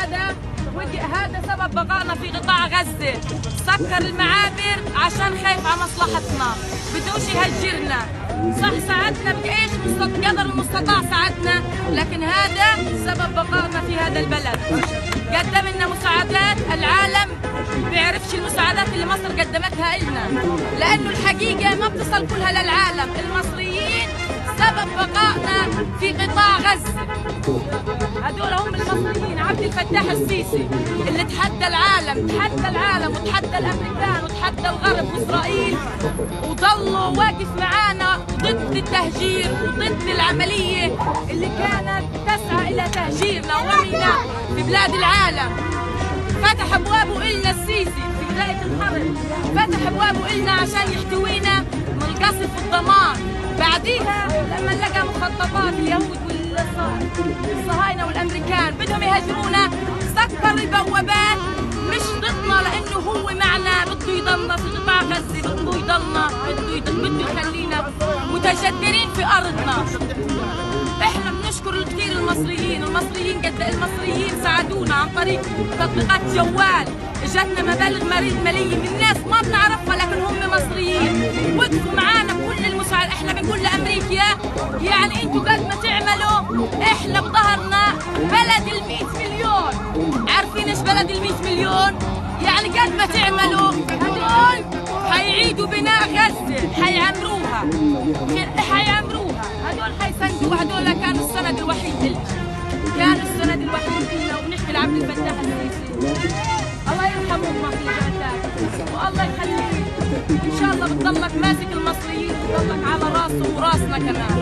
هذا سبب بقائنا في قطاع غزة. سكر المعابر عشان خايف على مصلحتنا، بدوش يهجرنا. صح ساعدنا بإيش قدر المستطاع ساعدنا، لكن هذا سبب بقائنا في هذا البلد. قدم لنا مساعدات العالم بيعرفش المساعدات اللي مصر قدمتها لنا، لأنه الحقيقة ما بتصل كلها للعالم. المصريين سبب بقائنا في قطاع غزة. هذول هم المصريين. عبد الفتاح السيسي اللي تحدى العالم وتحدى الامريكان وتحدى الغرب واسرائيل، وضلوا واقف معانا ضد التهجير وضد العمليه اللي كانت تسعى الى تهجيرنا ورمينا في بلاد العالم. فتح ابوابه النا السيسي في بدايه الحرب، فتح ابوابه النا عشان يحتوينا من القصف والدمار. بعديها لما لقى مخططات اليهود والصهاينه والامريكان بدهم يهاجرونا، سكر البوابات مش ضدنا، لانه هو معنا، بده يضلنا في قطاع غزه، بده يضلنا، بده يخلينا متجدرين في ارضنا. احنا بنشكر كثير المصريين قد المصريين ساعدونا عن طريق تطبيقات جوال. اجتنا مبالغ ماليه من ناس ما بنعرفها لكن هم مصريين، وقفوا معانا بكل المساعدة. احنا بنقول لامريكا يعني انتوا قد ما تعملوا احنا بظهرنا بلد ال100 مليون. عارفين ايش بلد ال100 مليون؟ يعني قد ما تعملوا هدول حيعيدوا بناء غزة، حيعمروها، هدول حيسندوا. هدول كانوا السند الوحيد لنا، وبنحكي لعبد الفتاح السيسي الله يرحمهم في جهتك والله يخليك. ان شاء الله بتضلك ماسك المصريين، بتضلك على راسه وراسنا كمان.